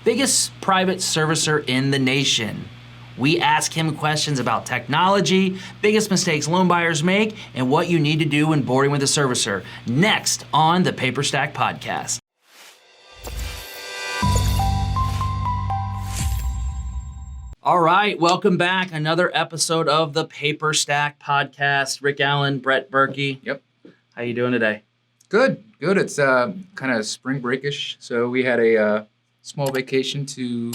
biggest private servicer in the nation. We ask him questions about technology, biggest mistakes loan buyers make, and what you need to do when boarding with a servicer. Next on the Paper Stack Podcast. All right, welcome back. Another episode of the Paper Stack Podcast. Rick Allen, Brett Berkey. Yep. How you doing today? Good. It's kind of spring breakish. So we had a small vacation to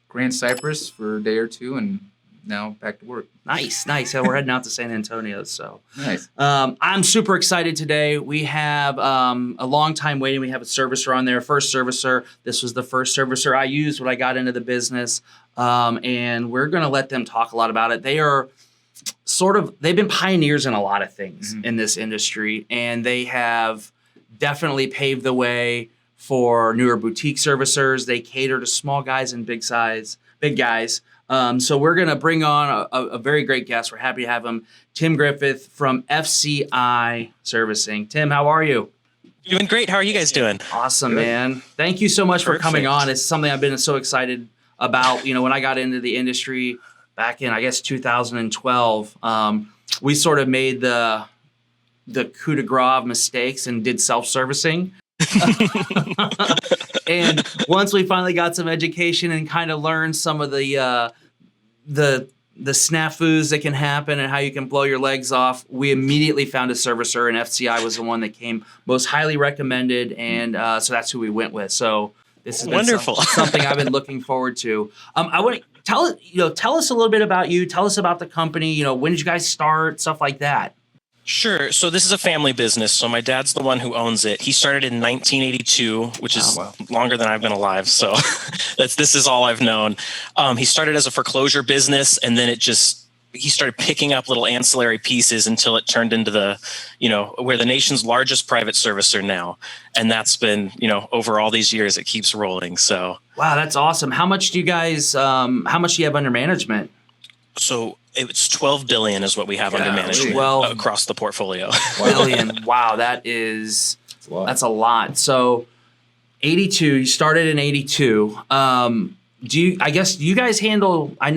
Grand Cypress for a day or two, and now back to work. Nice. Yeah, we're heading out to San Antonio, so. Nice. I'm super excited today. We have a long time waiting. We have a servicer on there, first servicer. This was the first servicer I used when I got into the business, and we're going to let them talk a lot about it. They are they've been pioneers in a lot of things in this industry, and they have definitely paved the way for newer boutique servicers. They cater to small guys and big guys. So we're going to bring on a very great guest. We're happy to have him, Tim Griffith from FCI Servicing. Tim, how are you? Doing great. How are you guys doing? Awesome, good, man. Thank you so much for coming on. It's something I've been so excited about. When I got into the industry back in, I guess, 2012, we sort of made the coup de grace of mistakes and did self-servicing. And once we finally got some education and kind of learned some of the snafus that can happen and how you can blow your legs off, we immediately found a servicer, and FCI was the one that came most highly recommended, and so that's who we went with. So this is wonderful. Something I've been looking forward to. I want to tell us a little bit about you. Tell us about the company. When did you guys start? Stuff like that. Sure. So this is a family business. So my dad's the one who owns it. He started in 1982, which is longer than I've been alive. So this is all I've known. He started as a foreclosure business, and then he started picking up little ancillary pieces until it turned into we're the nation's largest private servicer now. And that's been, over all these years, it keeps rolling. So. Wow, that's awesome. How much do you guys, how much do you have under management? So it's 12 billion is what we have under management across the portfolio. Billion. Wow, that's a lot. So 82, you started in 82. Do you guys handle, I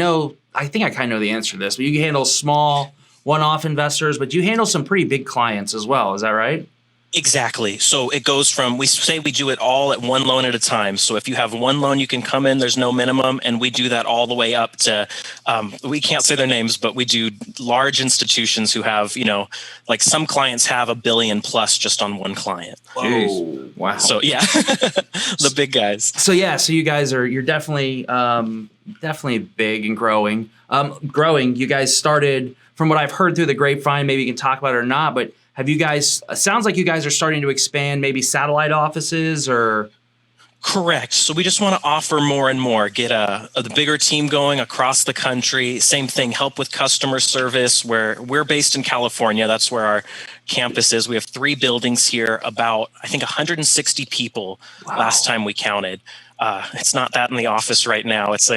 think I kind of know the answer to this, but you handle small one-off investors, but you handle some pretty big clients as well. Is that right? Exactly. So it goes from, we say we do it all at one loan at a time. So if you have one loan, you can come in, there's no minimum. And we do that all the way up to, we can't say their names, but we do large institutions who have, like some clients have $1 billion plus just on one client. Whoa. Wow. So yeah, the big guys. So you guys you're definitely big and growing. You guys started, from what I've heard through the grapevine, maybe you can talk about it or not, but have you guys, sounds like you guys are starting to expand maybe satellite offices or? Correct. So we just want to offer more and more, get the bigger team going across the country. Same thing, help with customer service. Where we're based in California, that's where our campus is. We have 3 buildings here, about, I think, 160 people last time we counted. It's not that in the office right now. It's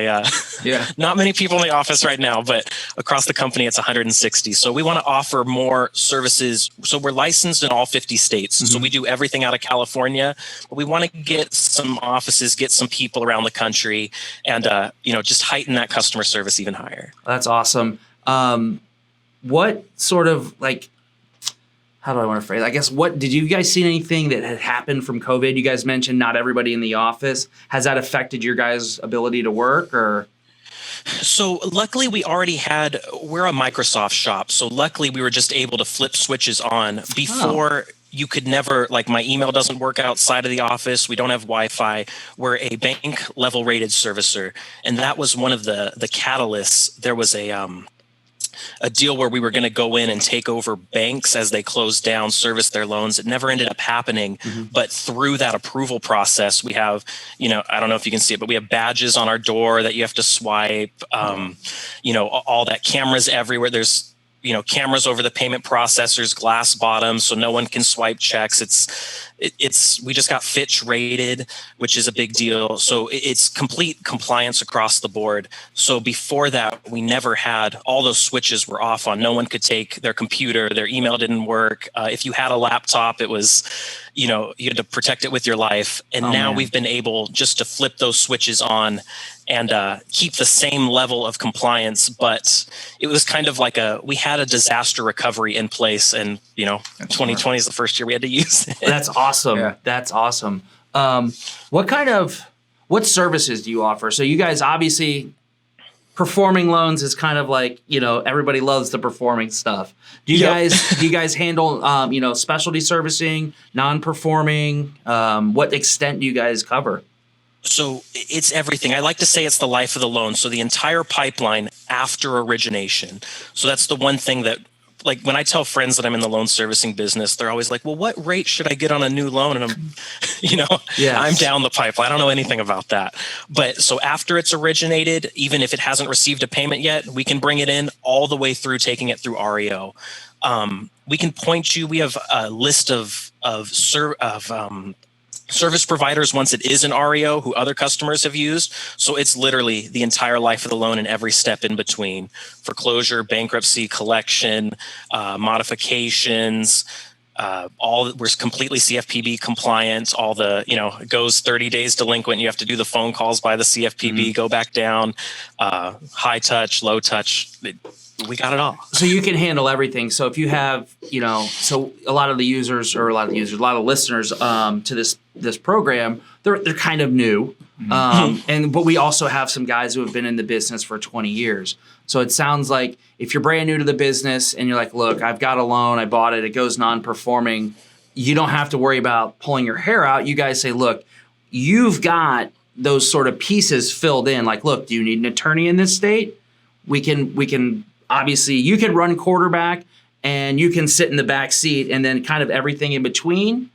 not many people in the office right now, but across the company, it's 160. So we want to offer more services. So we're licensed in all 50 states. So we do everything out of California, but we want to get some offices, get some people around the country, and just heighten that customer service even higher. That's awesome. What sort of how do I want to phrase it? I guess, did you guys see anything that had happened from COVID? You guys mentioned not everybody in the office. Has that affected your guys' ability to work or? So luckily we're a Microsoft shop. So luckily we were just able to flip switches on before. You could never, my email doesn't work outside of the office. We don't have Wi-Fi. We're a bank level rated servicer. And that was one of the catalysts. There was a deal where we were going to go in and take over banks as they closed down, service their loans. It never ended up happening. But through that approval process, we have, I don't know if you can see it, but we have badges on our door that you have to swipe, all that, cameras everywhere. There's cameras over the payment processors, glass bottoms, so no one can swipe checks. We just got Fitch rated, which is a big deal. So it's complete compliance across the board. So before that, we never had, all those switches were off on. No one could take their computer, their email didn't work. If you had a laptop, it was, you had to protect it with your life. And now we've been able just to flip those switches on and keep the same level of compliance. But it was kind of like we had a disaster recovery in place, and 2020 is the first year we had to use it. That's awesome. Yeah. That's awesome. What services do you offer? So you guys obviously, performing loans is kind of like, everybody loves the performing stuff. Do you guys handle specialty servicing, non-performing? What extent do you guys cover? So it's everything. I like to say it's the life of the loan. So the entire pipeline after origination. So that's the one thing that, like, when I tell friends that I'm in the loan servicing business, they're always like, well, what rate should I get on a new loan? And I'm down the pipeline. I don't know anything about that. But so after it's originated, even if it hasn't received a payment yet, we can bring it in all the way through, taking it through REO. We can point you. We have a list of service providers once it is an REO who other customers have used. So it's literally the entire life of the loan and every step in between: foreclosure, bankruptcy, collection, modifications. We're completely CFPB compliant. All the, it goes 30 days delinquent. You have to do the phone calls by the CFPB, go back down, high touch, low touch. We got it all. So you can handle everything. So if you have, so a lot of listeners to this program, they're kind of new. But we also have some guys who have been in the business for 20 years. So it sounds like if you're brand new to the business and you're like, look, I've got a loan, I bought it, it goes non-performing, you don't have to worry about pulling your hair out. You guys say, look, you've got those sort of pieces filled in. Like, look, do you need an attorney in this state? We can obviously, you can run quarterback and you can sit in the back seat, and then kind of everything in between.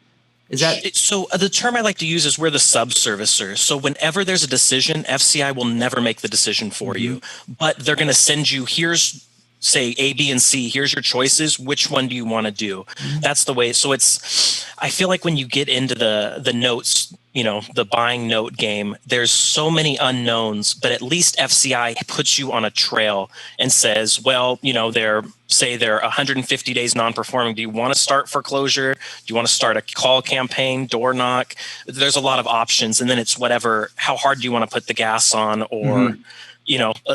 Is that so? The term I like to use is we're the sub-servicer. So whenever there's a decision, FCI will never make the decision for you, but they're going to send you, here's, say, A, B, and C. Here's your choices. Which one do you want to do? That's the way. So I feel like when you get into the notes, the buying note game, there's so many unknowns, but at least FCI puts you on a trail and says, well, they're 150 days non-performing. Do you want to start foreclosure? Do you want to start a call campaign, door knock? There's a lot of options. And then it's whatever, how hard do you want to put the gas on, or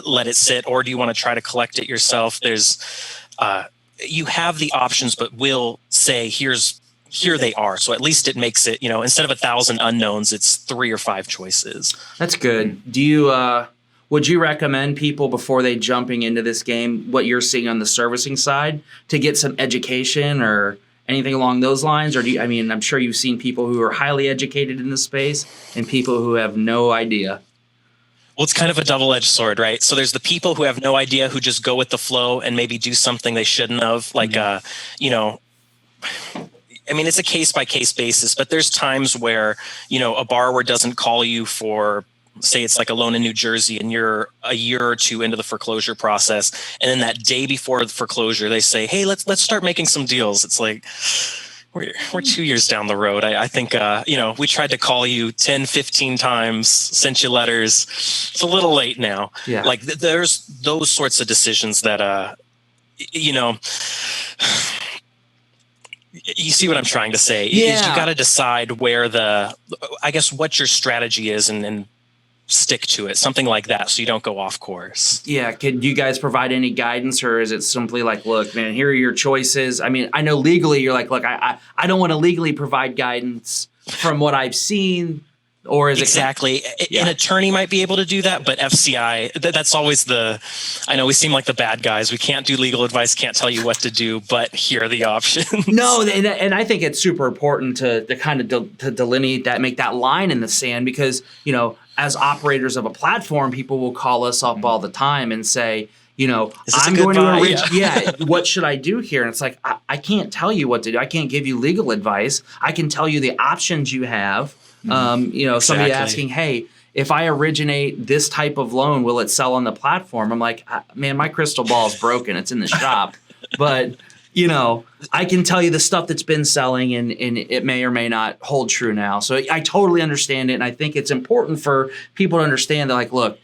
let it sit, or do you want to try to collect it yourself? You have the options, but we'll say, here they are. So at least it makes it, instead of 1,000 unknowns, it's 3 or 5 choices. That's good. Would you recommend people, before they jumping into this game, what you're seeing on the servicing side, to get some education or anything along those lines? Or I'm sure you've seen people who are highly educated in the space and people who have no idea. Well, it's kind of a double-edged sword, right? So there's the people who have no idea, who just go with the flow and maybe do something they shouldn't have, like, it's a case-by-case basis, but there's times where, a borrower doesn't call you for, say it's like a loan in New Jersey, and you're a year or two into the foreclosure process. And then that day before the foreclosure, they say, hey, let's start making some deals. It's like, we're 2 years down the road. I think, we tried to call you 10, 15 times, sent you letters. It's a little late now. Yeah. Like there's those sorts of decisions that, you see what I'm trying to say? Yeah. Is you got to decide where what your strategy is, and stick to it, something like that, so you don't go off course. Yeah. Can you guys provide any guidance, or is it simply like, look, man, here are your choices? I know legally you're like, look, I don't want to legally provide guidance from what I've seen. Or is exactly. An attorney might be able to do that, but FCI, that's always I know we seem like the bad guys. We can't do legal advice, can't tell you what to do, but here are the options. No, and I think it's super important to kind of to delineate that, make that line in the sand, because, as operators of a platform, people will call us up all the time and say, I'm going to what should I do here? And it's like, I can't tell you what to do. I can't give you legal advice. I can tell you the options you have. Somebody asking, hey, if I originate this type of loan, will it sell on the platform? I'm like, man, my crystal ball is broken. It's in the shop. but I can tell you the stuff that's been selling, and it may or may not hold true now. So I totally understand it, and I think it's important for people to understand that, like, look,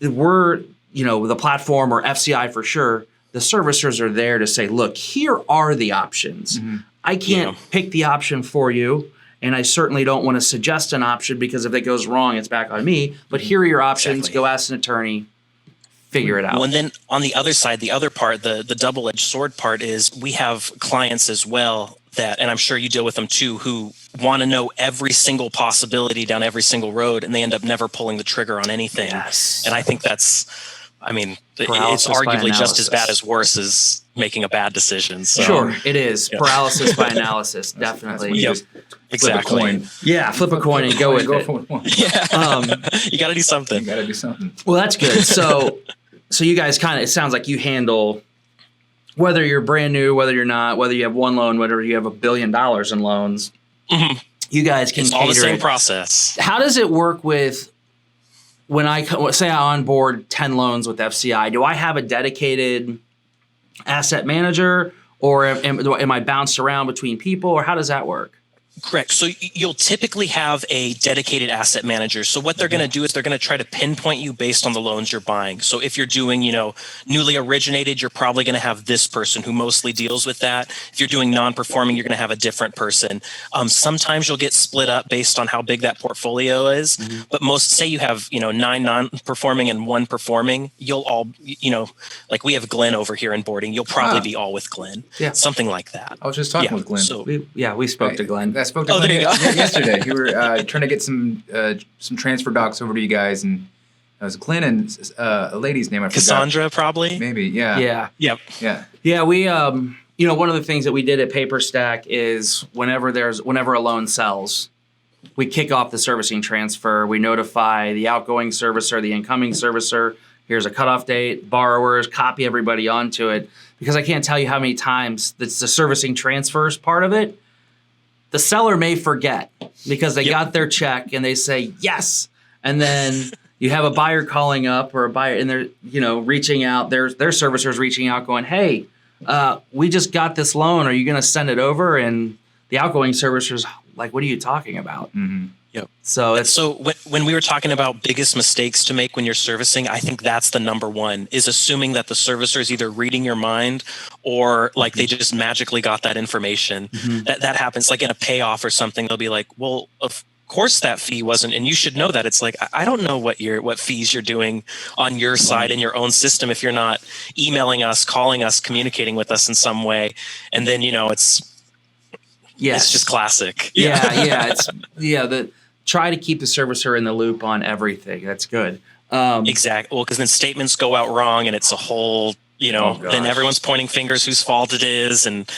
we're, the platform or FCI for sure, the servicers are there to say, look, here are the options. Mm-hmm. I can't pick the option for you, and I certainly don't want to suggest an option because if it goes wrong, it's back on me. But here are your options. Exactly. Go ask an attorney. Figure it out. Well, and then on the other side, the other part, the double-edged sword part is we have clients as well that, and I'm sure you deal with them too, who want to know every single possibility down every single road, and they end up never pulling the trigger on anything. Yes. And I think it's Paralysis by arguably just as analysis. bad as worse as making a bad decision. So. Sure, it is. Yeah. Paralysis by analysis, definitely. Yep. Exactly. Flip a coin. Yeah, flip a coin and go with it. for one. Yeah. You got to do something. You got to do something. Well, that's good. So you guys it sounds like you handle, whether you're brand new, whether you're not, whether you have one loan, whether you have $1 billion in loans, you guys can It's all the cater same it. process. How does it work with when say I onboard 10 loans with FCI? Do I have a dedicated asset manager, or am I bounced around between people, or how does that work? Correct. So you'll typically have a dedicated asset manager. So what they're going to do is they're going to try to pinpoint you based on the loans you're buying. So if you're doing, newly originated, you're probably going to have this person who mostly deals with that. If you're doing non-performing, you're going to have a different person. Sometimes you'll get split up based on how big that portfolio is. Mm-hmm. But say you have, 9 non-performing and 1 performing, you'll all, like we have Glenn over here in boarding. You'll probably be all with Glenn. Yeah. Something like that. I was just talking with Glenn. So, We spoke to Glenn. I spoke to Oh, Glenn there you go. yesterday. We were trying to get some transfer docs over to you guys, and it was Glenn and a lady's name I forgot. Cassandra, probably. Maybe, yeah. Yeah. Yep. Yeah. Yeah, we one of the things that we did at PaperStack is whenever a loan sells, we kick off the servicing transfer. We notify the outgoing servicer, the incoming servicer. Here's a cutoff date, borrowers, copy everybody onto it, because I can't tell you how many times that's the servicing transfers part of it. The seller may forget because they got their check and they say yes, and then you have a buyer calling up or a buyer, and they're reaching out. Their servicers reaching out, going, "Hey, we just got this loan. Are you going to send it over?" And the outgoing servicer's like, "What are you talking about?" Mm-hmm. Yep. So when we were talking about biggest mistakes to make when you're servicing, I think that's the number one, is assuming that the servicer is either reading your mind or like they just magically got that information. Mm-hmm. That happens, like in a payoff or something. They'll be like, well, of course that fee wasn't, and you should know that. It's like, I don't know what fees you're doing on your side in your own system if you're not emailing us, calling us, communicating with us in some way. And then, it's just classic. Try to keep the servicer in the loop on everything. That's good. Exactly. Well, because then statements go out wrong and it's a whole, then everyone's pointing fingers whose fault it is. And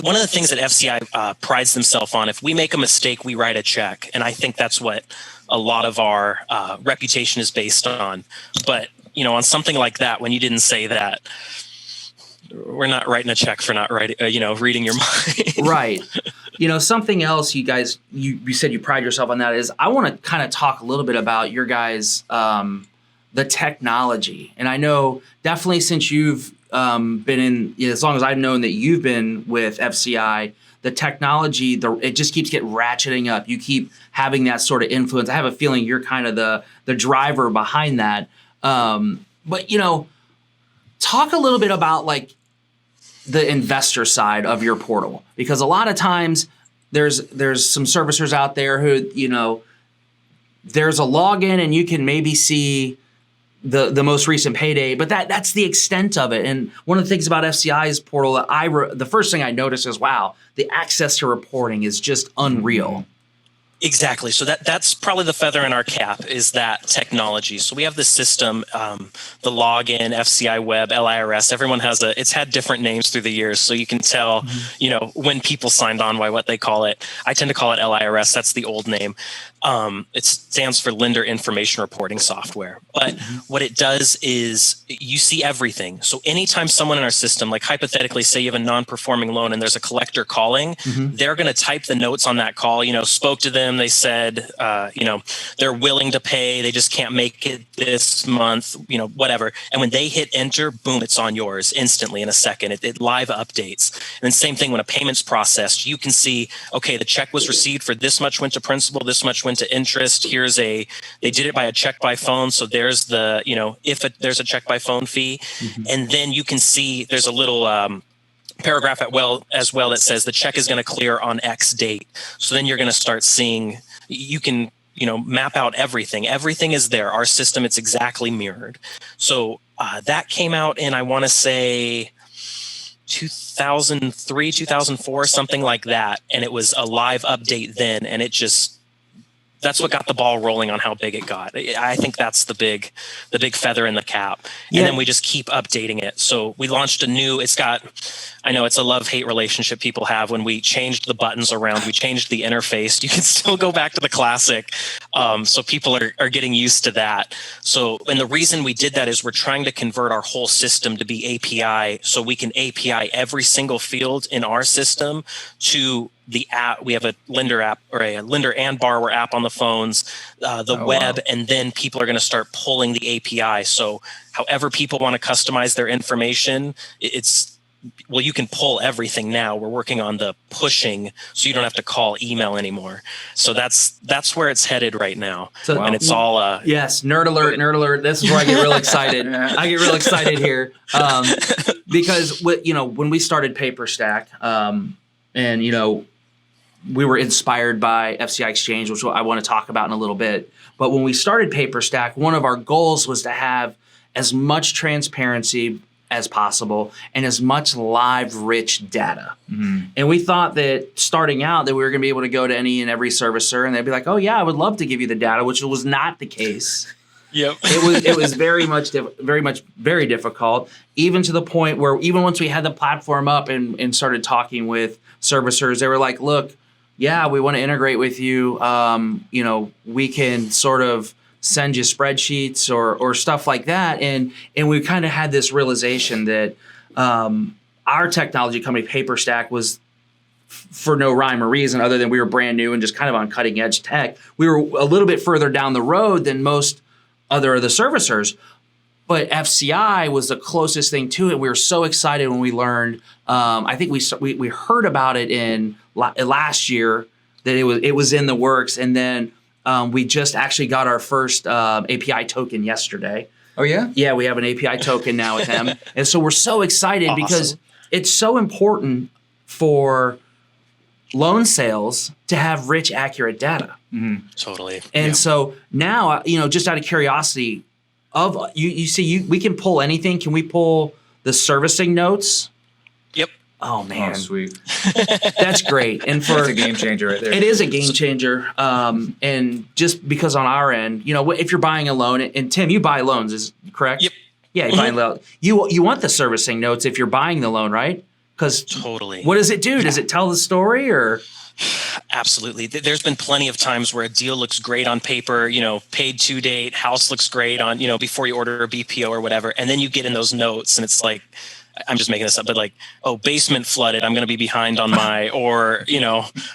one of the things that FCI prides themselves on, if we make a mistake, we write a check. And I think that's what a lot of our reputation is based on. But, on something like that, when you didn't say that, we're not writing a check for not writing, reading your mind. Right. Something else you guys, you said you pride yourself on that, is I want to kind of talk a little bit about your guys, the technology. And I know definitely since you've been in, as long as I've known that you've been with FCI, the technology, it just keeps getting ratcheting up. You keep having that sort of influence. I have a feeling you're kind of the driver behind that. But, talk a little bit about like the investor side of your portal, because a lot of times there's some servicers out there who, there's a login and you can maybe see the most recent payday, but that's the extent of it. And one of the things about FCI's portal that the first thing I noticed is, wow, the access to reporting is just unreal. Exactly. So that's probably the feather in our cap, is that technology. So we have the system, the login, FCI Web, LIRS. Everyone it's had different names through the years. So you can tell, when people signed on by what they call it. I tend to call it LIRS. That's the old name. It stands for Lender Information Reporting Software. But what it does is you see everything. So anytime someone in our system, like hypothetically, say you have a non-performing loan and there's a collector calling, they're going to type the notes on that call. Spoke to them. They said, they're willing to pay. They just can't make it this month, whatever. And when they hit enter, boom, it's on yours instantly in a second. It live updates. And then same thing when a payment's processed, you can see, okay, the check was received for this much went to principal, this much went to interest. They did it by a check by phone. So there's there's a check by phone fee. And then you can see there's a little paragraph as well that says the check is going to clear on X date. So then you're going to start seeing, you can, map out everything. Everything is there. Our system, it's exactly mirrored. So that came out in, I want to say, 2003, 2004, something like that. And it was a live update then. And that's what got the ball rolling on how big it got. I think that's the big feather in the cap. And then we just keep updating it. So we launched I know it's a love-hate relationship people have when we changed the buttons around, we changed the interface. You can still go back to the classic. So people are getting used to that. So, and the reason we did that is we're trying to convert our whole system to be API, so we can API every single field in our system to the app. We have a lender app, or a lender and borrower app on the phones, the web, wow. And then people are going to start pulling the API. So however people want to customize their information, you can pull everything now. We're working on the pushing, so you don't have to call email anymore. So that's where it's headed right now. So, and it's all yes, nerd alert. This is where I get real excited. I get real excited here because when we started PaperStack, and we were inspired by FCI Exchange, which I want to talk about in a little bit. But when we started PaperStack, one of our goals was to have as much transparency as possible and as much live rich data. And we thought that starting out that we were going to be able to go to any and every servicer and they'd be like, oh yeah, I would love to give you the data, which was not the case. Yep. It was very difficult, even to the point where even once we had the platform up and started talking with servicers, they were like, look, yeah, we want to integrate with you. We can sort of send you spreadsheets or stuff like that. And we kind of had this realization that our technology company, PaperStack, was for no rhyme or reason other than we were brand new and just kind of on cutting edge tech. We were a little bit further down the road than most other of the servicers. But FCI was the closest thing to it. We were so excited when we learned. I think we heard about it in last year that it was in the works, and then we just actually got our first API token yesterday. Oh yeah? Yeah, we have an API token now with them, and so we're so excited because it's so important for loan sales to have rich, accurate data. Totally. And so now, just out of curiosity. We can pull anything. Can we pull the servicing notes? Yep. Oh man, sweet. That's great. And that's a game changer right there. It is a game changer. And just because on our end, if you're buying a loan, and Tim, you buy loans, is correct? Yep. Yeah, you buy a loan. You want the servicing notes if you're buying the loan, right? Because totally. What does it do? Does it tell the story or? Absolutely. There's been plenty of times where a deal looks great on paper, paid to date, house looks great on, before you order a BPO or whatever. And then you get in those notes and it's like, I'm just making this up, but like, oh, basement flooded, I'm going to be behind on or,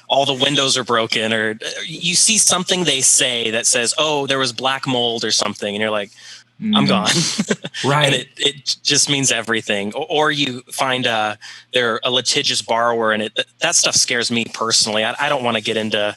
all the windows are broken, or you see something they say that says, oh, there was black mold or something. And you're like, I'm gone. Right. And it just means everything. Or you find they're a litigious borrower, and that stuff scares me personally. I don't want to get into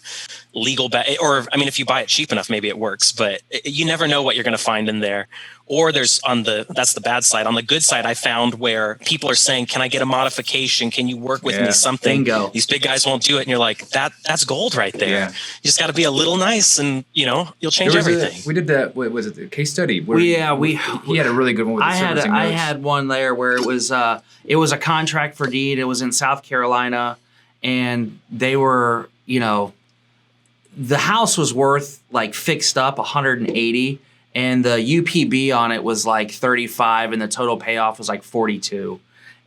legal if you buy it cheap enough, maybe it works, but you never know what you're going to find in there. Or that's the bad side. On the good side, I found where people are saying, can I get a modification? Can you work with me? Something. Bingo. These big guys won't do it. And you're like, that's gold right there. Yeah. You just got to be a little nice and, you'll change everything. We did that. What was it? The case study. He had a really good one with the servicing notes. I had one there where it was a contract for deed. It was in South Carolina, and they were, the house was worth like fixed up 180. And the UPB on it was like 35, and the total payoff was like 42.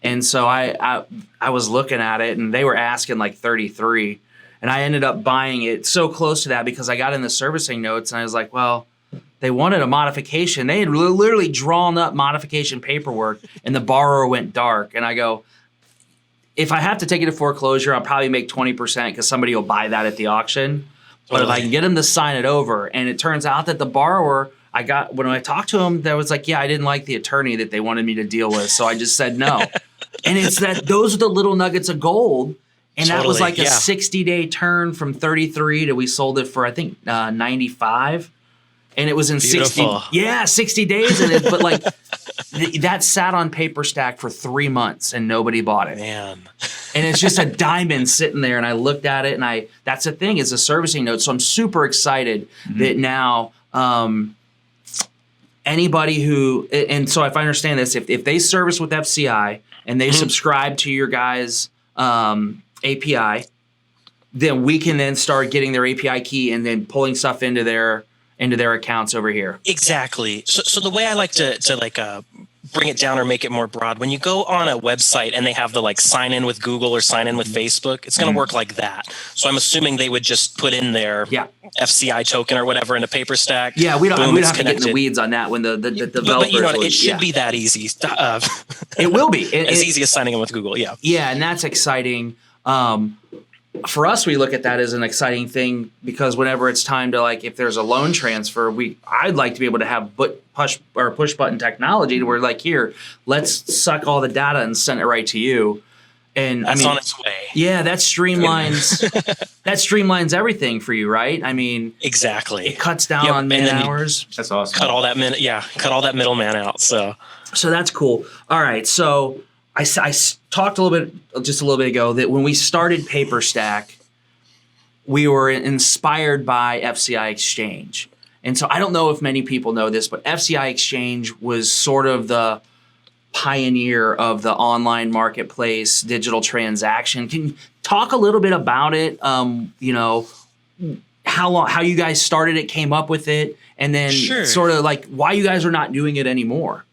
And so I was looking at it, and they were asking like 33. And I ended up buying it so close to that because I got in the servicing notes and I was like, well, they wanted a modification. They had literally drawn up modification paperwork and the borrower went dark. And I go, if I have to take it to foreclosure, I'll probably make 20% because somebody will buy that at the auction. But if I can get them to sign it over, and it turns out that the borrower, when I talked to him, that was like, yeah, I didn't like the attorney that they wanted me to deal with. So I just said no. And it's those are the little nuggets of gold. And that was like a 60-day turn from 33 to we sold it for, I think, 95. And it was in 60 days. And but like that sat on paper stack for 3 months and nobody bought it. Man. And it's just a diamond sitting there. And I looked at it and that's the thing, is a servicing note. So I'm super excited that now anybody who, and so if I understand this, if they service with FCI and they subscribe to your guys' API, then we can then start getting their API key and then pulling stuff into their accounts over here. Exactly. So the way I like to bring it down or make it more broad, when you go on a website and they have the sign in with Google or sign in with Facebook, it's going to work like that. So I'm assuming they would just put in their FCI token or whatever in a paper stack. Yeah, we don't have to get in the weeds on that when the developers. But it should be that easy. It will be as easy as signing in with Google. Yeah. Yeah, and that's exciting. For us, we look at that as an exciting thing because whenever it's time to if there's a loan transfer, I'd like to be able to have push button technology to where here, let's suck all the data and send it right to you. And that's on its way. Yeah, that streamlines everything for you, right? I mean, exactly. It cuts down on man hours. That's awesome. Cut all that middleman out. So that's cool. All right, so I talked a little bit ago that when we started PaperStack, we were inspired by FCI Exchange. And so I don't know if many people know this, but FCI Exchange was sort of the pioneer of the online marketplace digital transaction. Can you talk a little bit about it? How you guys started it, came up with it, and then sort of why you guys are not doing it anymore.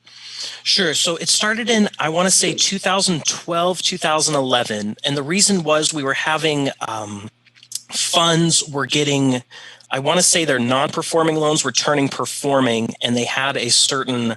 Sure. So it started in, I want to say 2012, 2011. And the reason was we were having funds were getting, I want to say their non-performing loans were turning performing, and they had a certain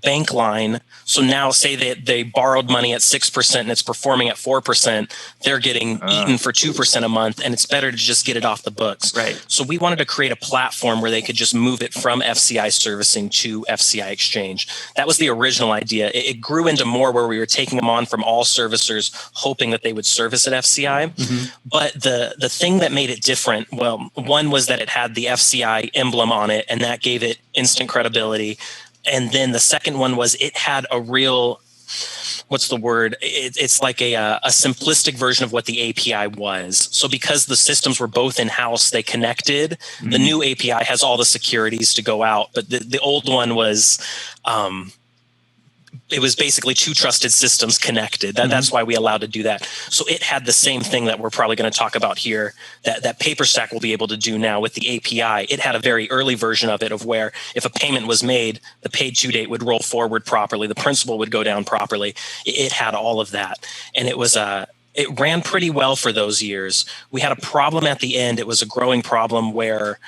bank line. So now say that they borrowed money at 6% and it's performing at 4%, they're getting eaten for 2% a month, and it's better to just get it off the books. Right. So we wanted to create a platform where they could just move it from FCI servicing to FCI Exchange. That was the original idea. It grew into more where we were taking them on from all servicers, hoping that they would service at FCI. Mm-hmm. But the thing that made it different, well, one was that it had the FCI emblem on it, and that gave it instant credibility. And then the second one was it had a real, what's the word? It's like a simplistic version of what the API was. So because the systems were both in-house, they connected. Mm-hmm. The new API has all the securities to go out, but the old one was, it was basically two trusted systems connected. That's why we allowed to do that. So it had the same thing that we're probably going to talk about here that PaperStack will be able to do now with the API. It had a very early version of it, of where if a payment was made, the paid to date would roll forward properly. The principal would go down properly. It had all of that. And it was it ran pretty well for those years. We had a problem at the end. It was a growing problem where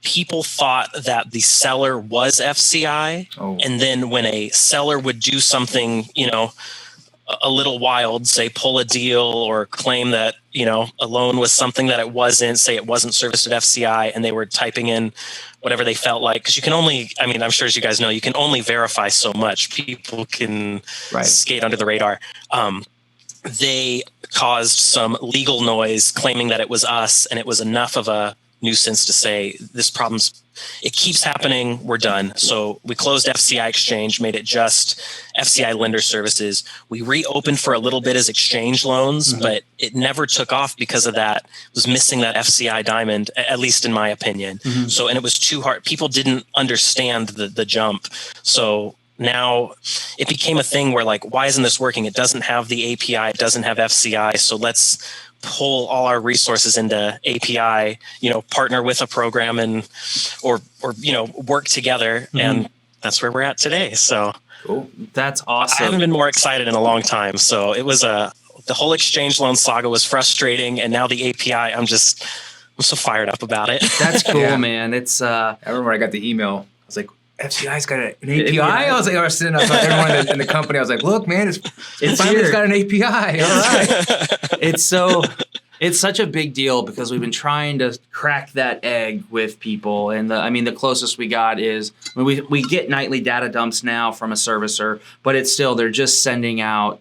people thought that the seller was FCI. Oh. And then when a seller would do something, a little wild, say pull a deal or claim that, a loan was something that it wasn't, say it wasn't serviced at FCI, and they were typing in whatever they felt like. Because you can only, I'm sure as you guys know, you can only verify so much. People can skate under the radar. They caused some legal noise claiming that it was us, and it was enough of a nuisance to say this it keeps happening, we're done. So we closed FCI Exchange, made it just FCI Lender Services. We reopened for a little bit as exchange loans, but it never took off because of that. It was missing that FCI diamond, at least in my opinion. So, and it was too hard. People didn't understand the jump. So now it became a thing where why isn't this working? It doesn't have the API, it doesn't have FCI. So let's pull all our resources into API, partner with a program or work together. And that's where we're at today. So cool. That's awesome. I haven't been more excited in a long time. So it was a the whole exchange loan saga was frustrating, and now the API, I'm so fired up about it. That's cool, Yeah. man. It's I remember I got the email. I was like, FCI's got an API. I was like, I was sitting up, everyone in the company. I was like, look, man, it's finally here. got an API. All right. It's such a big deal because we've been trying to crack that egg with people, and the closest we got is we get nightly data dumps now from a servicer, but it's still they're just sending out,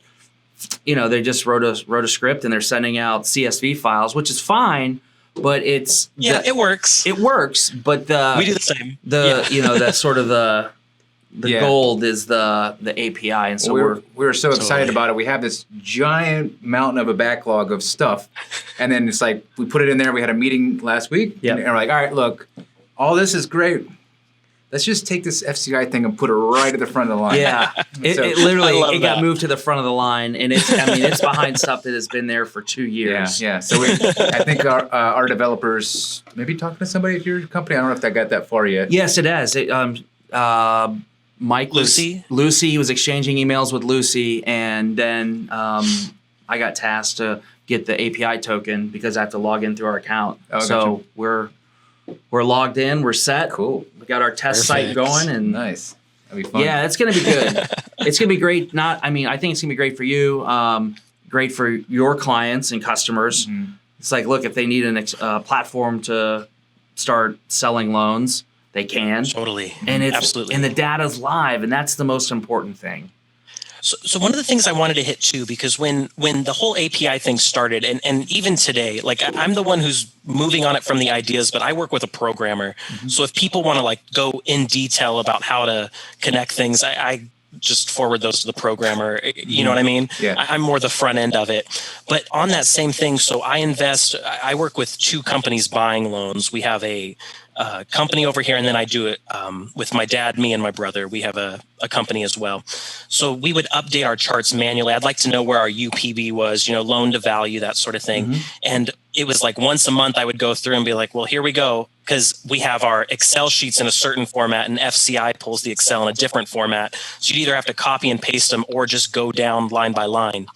they just wrote a script and they're sending out CSV files, which is fine, but it works. It works, but we do the same. That sort of the Yeah. gold is the API, and so we were so excited Totally. about it. We have this giant mountain of a backlog of stuff, and then it's like we put it in there. We had a meeting last week, Yep. and we're like, all right, look, all this is great. Let's just take this FCI thing and put it right at the front of the line. Yeah, it I literally love got that. moved to the front of the line, and it's behind stuff that has been there for 2 years. Yeah. So I think our developers maybe talking to somebody at your company. I don't know if that got that far yet. Yes, it has. Mike Lucy was exchanging emails with Lucy, and then I got tasked to get the API token because I have to log in through our account. Oh, so we're logged in, we're set. Cool. We got our test site Perfect. going, and Nice. That'd be fun. yeah, it's gonna be good. It's gonna be great. I think it's gonna be great for you. Great for your clients and customers. Mhm. It's like, look, if they need a platform to start selling loans, they can. Totally. And Absolutely. and the data's live, and that's the most important thing. So one of the things I wanted to hit too, because when the whole API thing started, and even today, like I'm the one who's moving on it from the ideas, but I work with a programmer. Mm-hmm. So if people want to like go in detail about how to connect things, I just forward those to the programmer. You know what I mean? Yeah. I'm more the front end of it. But on that same thing, so I work with two companies buying loans. We have a company over here, and then I do it with my dad, me, and my brother. We have a company as well. So we would update our charts manually. I'd like to know where our UPB was, loan to value, that sort of thing. And it was like once a month I would go through and be like, well, here we go. Because we have our Excel sheets in a certain format and FCI pulls the Excel in a different format. So you'd either have to copy and paste them or just go down line by line.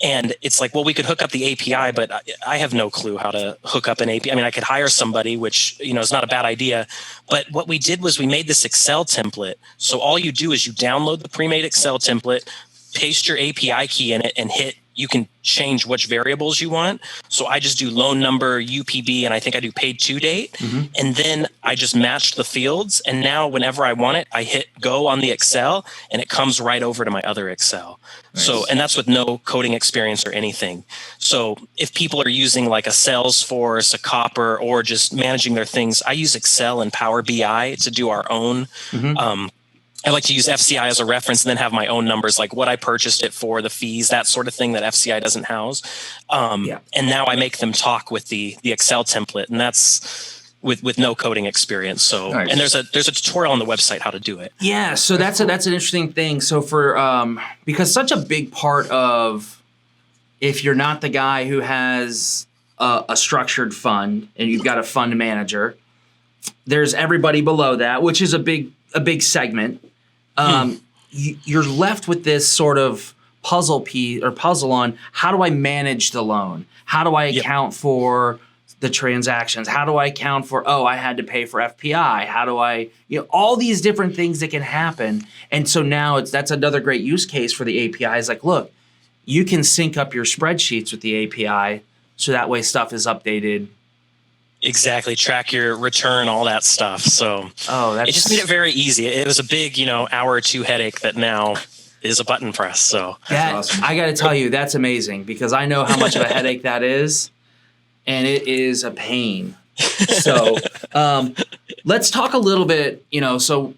And it's like, well, we could hook up the API, but I have no clue how to hook up an API. I mean, I could hire somebody, which, is not a bad idea. But what we did was we made this Excel template. So all you do is you download the pre-made Excel template, paste your API key in it, and you can change which variables you want. So I just do loan number, UPB, and I think I do paid to date. And then I just matched the fields. And now whenever I want it, I hit go on the Excel and it comes right over to my other Excel. Nice. So, and that's with no coding experience or anything. So if people are using like a Salesforce, a Copper, or just managing their things, I use Excel and Power BI to do our own. I like to use FCI as a reference and then have my own numbers, like what I purchased it for, the fees, that sort of thing that FCI doesn't house. And now I make them talk with the Excel template, and that's with no coding experience. So, Nice. and there's a tutorial on the website how to do it. Yeah, so that's an interesting thing. So for because such a big part of if you're not the guy who has a structured fund and you've got a fund manager, there's everybody below that, which is a big segment. You're left with this sort of puzzle on how do I manage the loan? How do I account for the transactions? How do I account for, I had to pay for FPI? How do I, all these different things that can happen. And so now that's another great use case for the API is like, look, you can sync up your spreadsheets with the API so that way stuff is updated. Exactly. Track your return, all that stuff. So it just made it very easy. It was a big, hour or two headache that now is a button press. So That's awesome. I got to tell you, that's amazing because I know how much of a headache that is, and it is a pain. So let's talk a little bit, so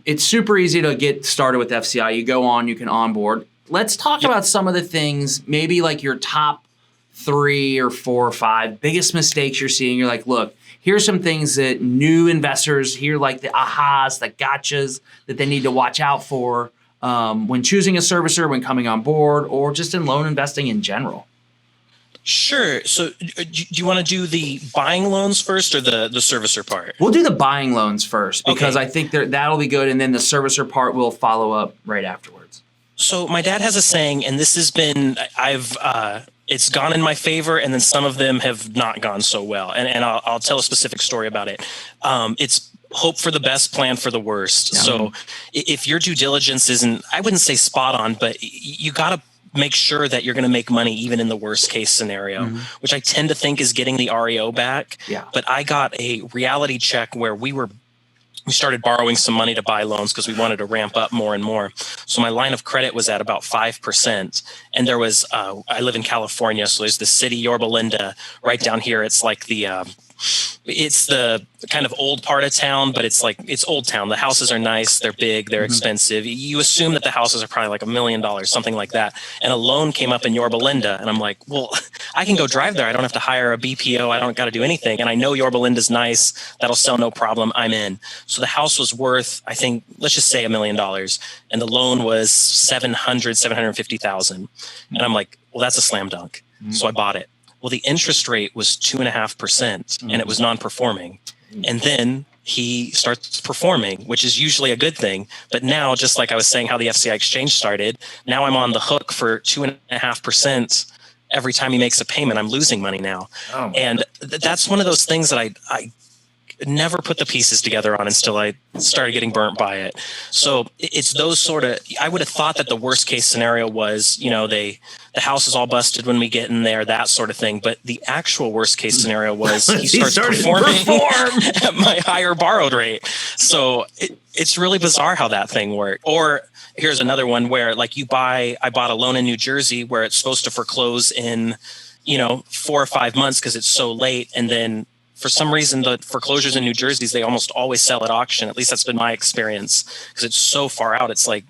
it's super easy to get started with FCI. You go on, you can onboard. Let's talk about some of the things, maybe like your top 3 or 4 or 5 biggest mistakes you're seeing. You're like, look, here's some things that new investors here, like the ahas, the gotchas that they need to watch out for when choosing a servicer, when coming on board, or just in loan investing in general. Sure. So do you want to do the buying loans first or the servicer part? We'll do the buying loans first because Okay. I think that'll be good, and then the servicer part will follow up right afterwards. So my dad has a saying, and this has been, it's gone in my favor, and then some of them have not gone so well. And I'll tell a specific story about it. It's hope for the best, plan for the worst. Yeah. So if your due diligence isn't, I wouldn't say spot on, but you got to make sure that you're going to make money even in the worst case scenario, which I tend to think is getting the REO back. Yeah. But I got a reality check where we started borrowing some money to buy loans because we wanted to ramp up more and more. So my line of credit was at about 5%. And there was, I live in California, so there's the city, Yorba Linda, right down here. It's like it's the kind of old part of town, but it's old town. The houses are nice. They're big. They're expensive. You assume that the houses are probably like $1 million, something like that. And a loan came up in Yorba Linda. And I'm like, well, I can go drive there. I don't have to hire a BPO. I don't got to do anything. And I know Yorba Linda's nice. That'll sell no problem. I'm in. So the house was worth, I think, let's just say $1 million. And the loan was $750,000. And I'm like, well, that's a slam dunk. So I bought it. Well, the interest rate was 2.5%, and it was non-performing. And then he starts performing, which is usually a good thing. But now, just like I was saying, how the FCI exchange started, now I'm on the hook for 2.5% every time he makes a payment. I'm losing money now. Oh. And that's one of those things that I never put the pieces together on until I started getting burnt by it. So it's those sort of, I would have thought that the worst case scenario was, the house is all busted when we get in there, that sort of thing. But the actual worst case scenario was he starts performing at my higher borrowed rate. So it's really bizarre how that thing worked. Or here's another one where I bought a loan in New Jersey where it's supposed to foreclose in, 4 or 5 months because it's so late. And then for some reason, the foreclosures in New Jersey, they almost always sell at auction. At least that's been my experience because it's so far out. It's like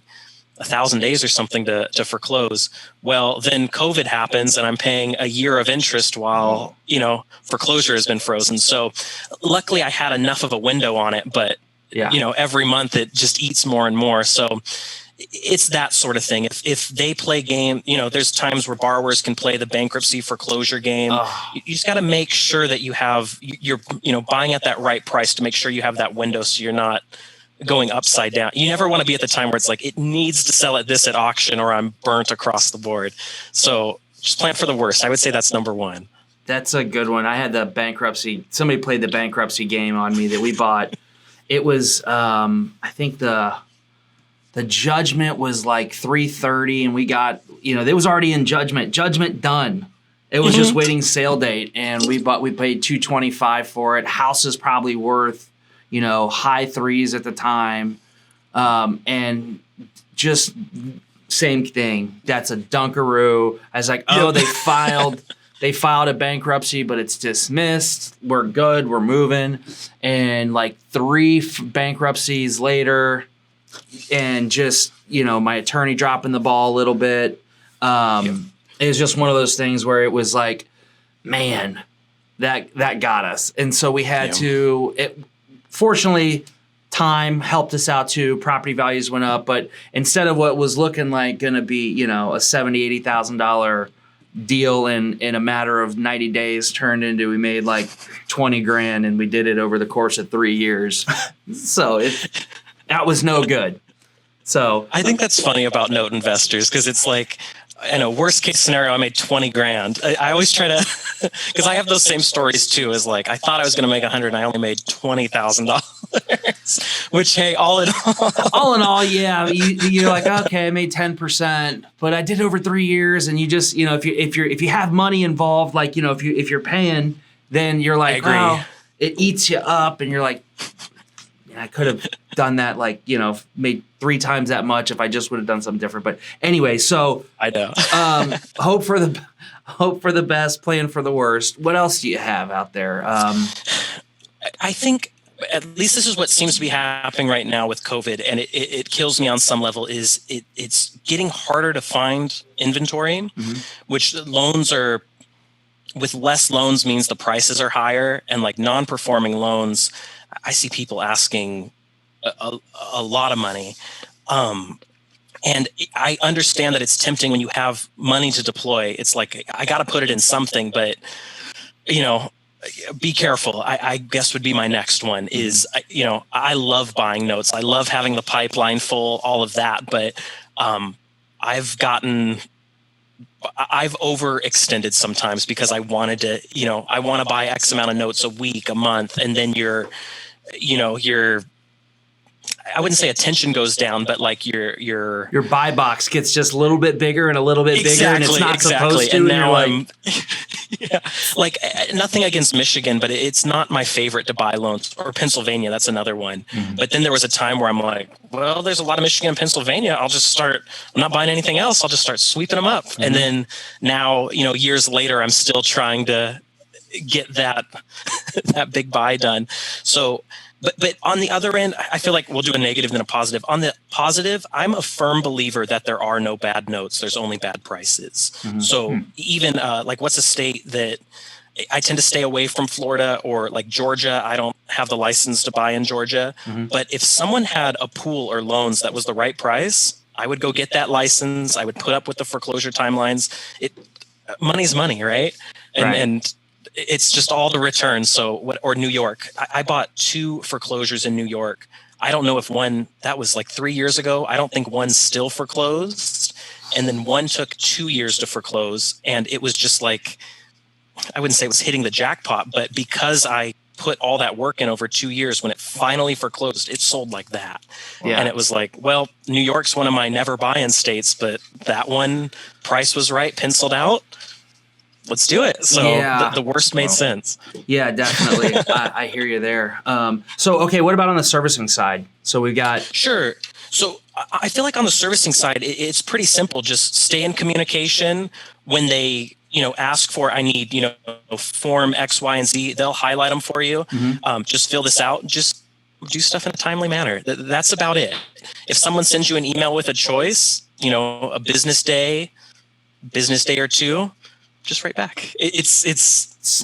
1,000 days or something to foreclose. Well, then COVID happens and I'm paying a year of interest while, foreclosure has been frozen. So luckily I had enough of a window on it, but every month it just eats more and more. So it's that sort of thing. If they play game, there's times where borrowers can play the bankruptcy foreclosure game. You just got to make sure that you're buying at that right price to make sure you have that window so you're not going upside down. You never want to be at the time where it's like, it needs to sell at this at auction or I'm burnt across the board. So just plan for the worst. I would say that's number one. That's a good one. I had the bankruptcy. Somebody played the bankruptcy game on me that we bought. It was, I think the judgment was like 330 and we got, it was already in judgment done. It was just waiting sale date. And we paid 225 for it. House is probably worth, high threes at the time. And just same thing. That's a dunkaroo. I was like, they filed a bankruptcy, but it's dismissed. We're good. We're moving. And like 3 bankruptcies later, and just, my attorney dropping the ball a little bit. It was just one of those things where it was like, man, that got us. And so we had fortunately, time helped us out too. Property values went up, but instead of what was looking like going to be, a $70,000, $80,000 deal in a matter of 90 days turned into, we made like $20,000 and we did it over the course of 3 years. So that was no good. So I think that's funny about note investors because it's like, in a worst case scenario, I made $20,000. I always try to, because I have those same stories too. Is like I thought I was going to make 100, and I only made $20,000. Which, hey, all in all, yeah, you're like, okay, I made 10%, but I did it over 3 years, and you just, if you have money involved, like if you're paying, then you're like, wow, it eats you up, and you're like, I could have done that, made 3 times that much if I just would have done something different. But anyway, so I know. hope for the best, plan for the worst. What else do you have out there? I think at least this is what seems to be happening right now with COVID, and it kills me on some level. Is it's getting harder to find inventory, which loans are. With less loans means the prices are higher, and like non-performing loans, I see people asking a lot of money. And I understand that it's tempting when you have money to deploy. It's like, I got to put it in something, but, be careful. I guess would be my next one is, I love buying notes. I love having the pipeline full, all of that. But I've overextended sometimes because I wanted to, I want to buy X amount of notes a week, a month, and then your I wouldn't say attention goes down, but like your buy box gets just a little bit bigger and a little bit bigger, and it's not supposed to. And now you're I'm, yeah, like nothing against Michigan, but it's not my favorite to buy loans. Or Pennsylvania, that's another one. Mm-hmm. But then there was a time where I'm like, well, there's a lot of Michigan and Pennsylvania. I'm not buying anything else. I'll just start sweeping them up. Mm-hmm. And then now, years later, I'm still trying to get that big buy done. So. But on the other end, I feel like we'll do a negative and a positive. On the positive, I'm a firm believer that there are no bad notes. There's only bad prices. Mm-hmm. So even like what's a state that I tend to stay away from? Florida or like Georgia. I don't have the license to buy in Georgia. Mm-hmm. But if someone had a pool or loans that was the right price, I would go get that license. I would put up with the foreclosure timelines. Money's money, right? And it's just all the returns. Or New York. I bought 2 foreclosures in New York. I don't know if one, that was like 3 years ago. I don't think one's still foreclosed. And then one took 2 years to foreclose. And it was just like, I wouldn't say it was hitting the jackpot, but because I put all that work in over 2 years, when it finally foreclosed, it sold like that. Yeah. And it was like, well, New York's one of my never buy-in states, but that one price was right, penciled out. Let's do it. So the worst made sense. Yeah, definitely. I hear you there. Okay, what about on the servicing side? So we got... Sure. So I feel like on the servicing side, it's pretty simple. Just stay in communication. When they, ask for, I need, form X, Y, and Z, they'll highlight them for you. Mm-hmm. Just fill this out. Just do stuff in a timely manner. That's about it. If someone sends you an email with a choice, a business day or two, just write back. It's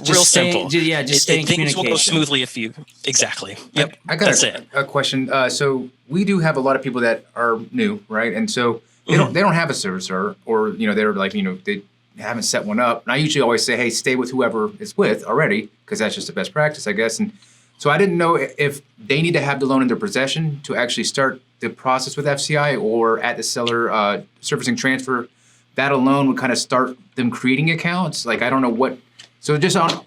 real simple. Just stay in things communication. will go smoothly if you exactly. Yep. I got a question. So we do have a lot of people that are new, right? And so they don't have a servicer, or they're like they haven't set one up. And I usually always say, hey, stay with whoever it's with already, because that's just the best practice, I guess. And so I didn't know if they need to have the loan in their possession to actually start the process with FCI, or at the seller servicing transfer. That alone would kind of start them creating accounts. Like, I don't know what. So just on,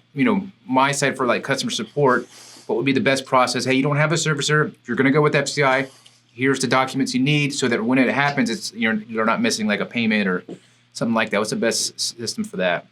my side for like customer support, what would be the best process? Hey, you don't have a servicer. You're going to go with FCI. Here's the documents you need so that when it happens, it's you're not missing like a payment or something like that. What's the best system for that?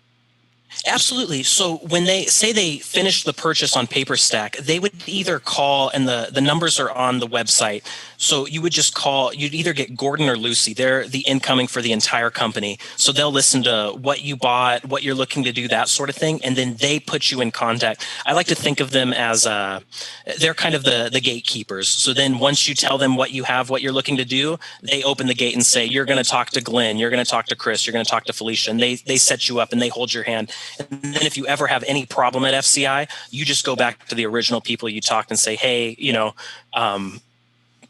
Absolutely. So when they say they finished the purchase on PaperStack, they would either call, and the numbers are on the website. So you would just call, you'd either get Gordon or Lucy. They're the incoming for the entire company. So they'll listen to what you bought, what you're looking to do, that sort of thing. And then they put you in contact. I like to think of them as they're kind of the gatekeepers. So then once you tell them what you have, what you're looking to do, they open the gate and say, you're going to talk to Glenn, you're going to talk to Chris, you're going to talk to Felicia. And they set you up and they hold your hand. And then if you ever have any problem at FCI, you just go back to the original people you talked and say, hey,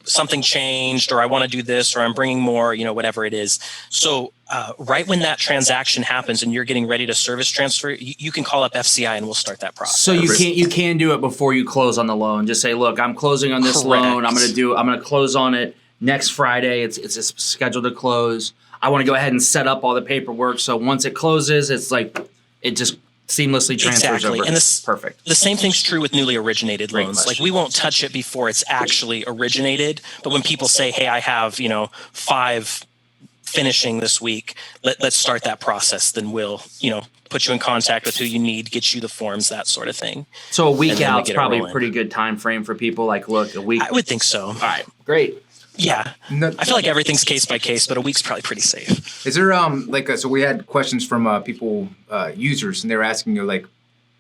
something changed, or I want to do this, or I'm bringing more, whatever it is. So right when that transaction happens and you're getting ready to service transfer, you can call up FCI and we'll start that process. So you can do it before you close on the loan. Just say, look, I'm closing on this loan. I'm going to close on it next Friday. It's scheduled to close. I want to go ahead and set up all the paperwork. So once it closes, it's like it just seamlessly transfers over. And perfect. The same thing's true with newly originated loans. Like, we won't touch it before it's actually originated. But when people say, hey, I have, 5 finishing this week, let's start that process. Then we'll, put you in contact with who you need, get you the forms, that sort of thing. So a week out is probably a pretty good time frame for people. Like, look, a week. I would think so. All right, great. Yeah, I feel like everything's case by case, but a week's probably pretty safe. Is there so we had questions from people, users, and they were asking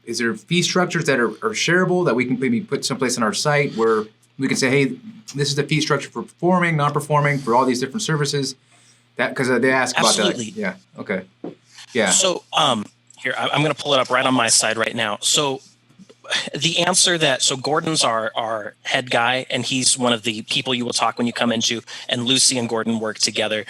is there fee structures that are shareable that we can maybe put someplace on our site where we can say, hey, this is the fee structure for performing, non-performing, for all these different services? That because they asked about that. Absolutely. Yeah. Okay. Yeah. So here I'm going to pull it up right on my side right now. So the answer so Gordon's our head guy, and he's one of the people you will talk when you come into, and Lucy and Gordon work together.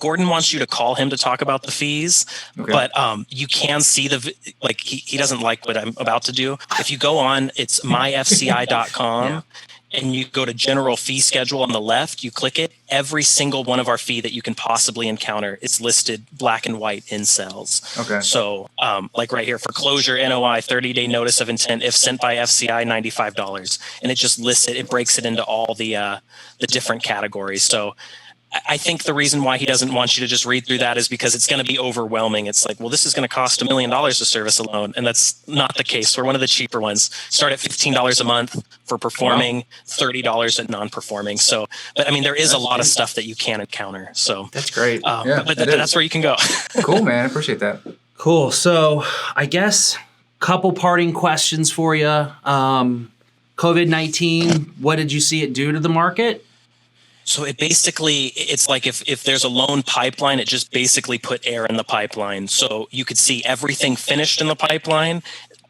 Gordon wants you to call him to talk about the fees, but you can see he doesn't like what I'm about to do. If you go on, it's myfci.com. and you go to general fee schedule on the left, you click it, every single one of our fee that you can possibly encounter is listed black and white in cells. Okay. So like right here, for closure, NOI, 30-day notice of intent, if sent by FCI, $95. And it just lists it, it breaks it into all the different categories. So I think the reason why he doesn't want you to just read through that is because it's going to be overwhelming. It's like, well, this is going to cost $1 million to service a loan. And that's not the case. We're one of the cheaper ones. Start at $15 a month for performing, $30 at non-performing. So, but I mean, there is a lot of stuff that you can encounter. So that's great. But that's where you can go. Cool, man. I appreciate that. Cool. So I guess couple parting questions for you. COVID-19, what did you see it do to the market? So it's like if there's a loan pipeline, it just basically put air in the pipeline. So you could see everything finished in the pipeline,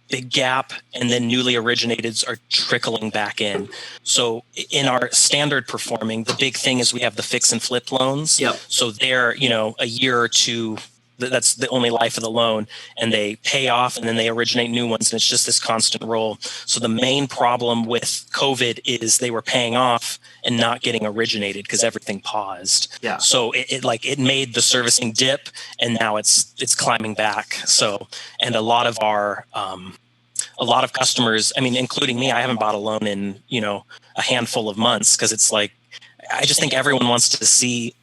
big gap, and then newly originateds are trickling back in. So in our standard performing, the big thing is we have the fix and flip loans. Yep. So they're, a year or two, that's the only life of the loan, and they pay off and then they originate new ones, and it's just this constant roll. So the main problem with COVID is they were paying off and not getting originated because everything paused. Yeah. So it made the servicing dip, and now it's climbing back. So, and a lot of customers, I mean, including me, I haven't bought a loan in a handful of months because it's like I just think everyone wants to see.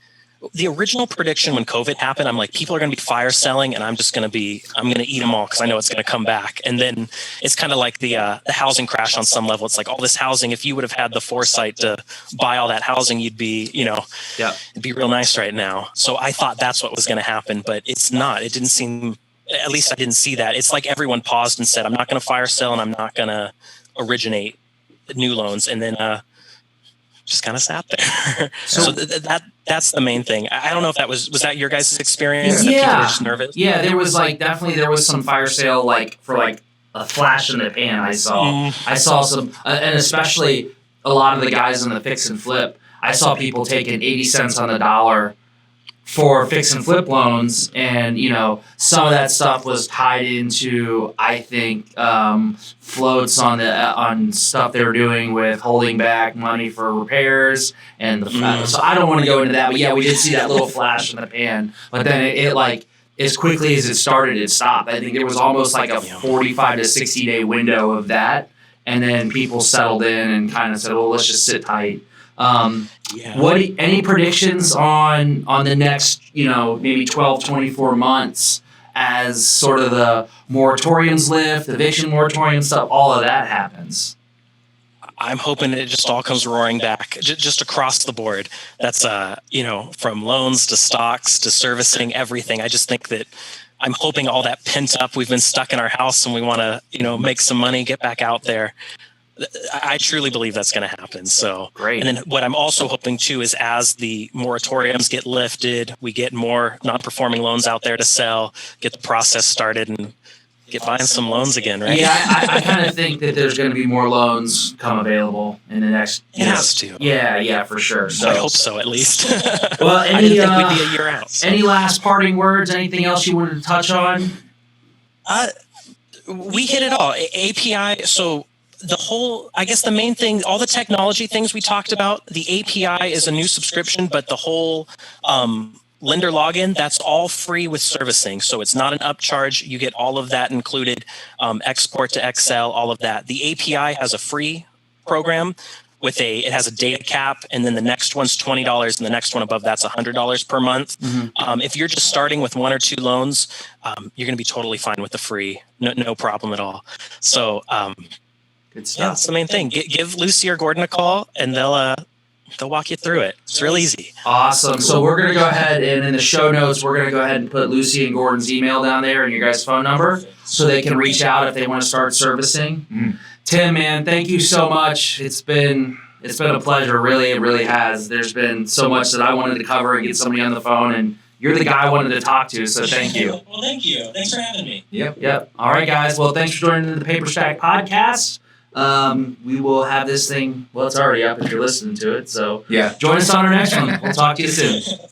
The original prediction when COVID happened, I'm like, people are going to be fire selling, and I'm going to eat them all because I know it's going to come back. And then it's kind of like the housing crash on some level. It's like all this housing, if you would have had the foresight to buy all that housing, you'd be, it'd be real nice right now. So I thought that's what was going to happen, but it's not. It didn't seem, at least I didn't see that. It's like everyone paused and said, I'm not going to fire sell and I'm not going to originate new loans. And then, just kind of sat there. So that's the main thing. I don't know if that was that your guys' experience? Yeah. That people were just nervous? Yeah, there was there was some fire sale for a flash in the pan. I saw some, and especially a lot of the guys in the fix and flip. I saw people taking 80 cents on the dollar for fix and flip loans, and some of that stuff was tied into, I think, floats on stuff they were doing with holding back money for repairs and so I don't want to go into that, but yeah, we did see that little flash in the pan, but then it as quickly as it started, it stopped. I think there was almost like a 45 to 60 day window of that, and then people settled in and kind of said, well, let's just sit tight. Any predictions on the next, maybe 12, 24 months as sort of the moratoriums lift, eviction moratorium stuff, all of that happens? I'm hoping it just all comes roaring back, just across the board. That's, from loans to stocks to servicing, everything. I just think that I'm hoping all that pent up, we've been stuck in our house and we want to, make some money, get back out there. I truly believe that's going to happen. So great. And then what I'm also hoping too is as the moratoriums get lifted, we get more non-performing loans out there to sell, get the process started, and get buying some loans again, right? Yeah, I kind of think that there's going to be more loans come available in the next. It has to. Yeah, for sure. So I hope so, at least. Well, I didn't think we'd be a year out. So. Any last parting words? Anything else you wanted to touch on? We hit it all. API. So. The main thing, all the technology things we talked about, the API is a new subscription, but the whole lender login, that's all free with servicing. So it's not an upcharge. You get all of that included, export to Excel, all of that. The API has a free program it has a data cap, and then the next one's $20, and the next one above that's $100 per month. Mm-hmm. If you're just starting with one or two loans, you're going to be totally fine with the free, no problem at all. So, good stuff. Yeah, that's the main thing. Give Lucy or Gordon a call, and they'll walk you through it. It's real easy. Awesome. So we're going to go ahead and in the show notes, we're going to go ahead and put Lucy and Gordon's email down there and your guys' phone number so they can reach out if they want to start servicing. Mm. Tim, man, thank you so much. It's been a pleasure. Really, it really has. There's been so much that I wanted to cover and get somebody on the phone, and you're the guy I wanted to talk to, so thank you. Well, thank you. Thanks for having me. Yep. All right, guys. Well, thanks for joining the Paper Stack Podcast. We will have this thing, well, it's already up if you're listening to it, so yeah. Join us on our next one. We'll talk to you soon.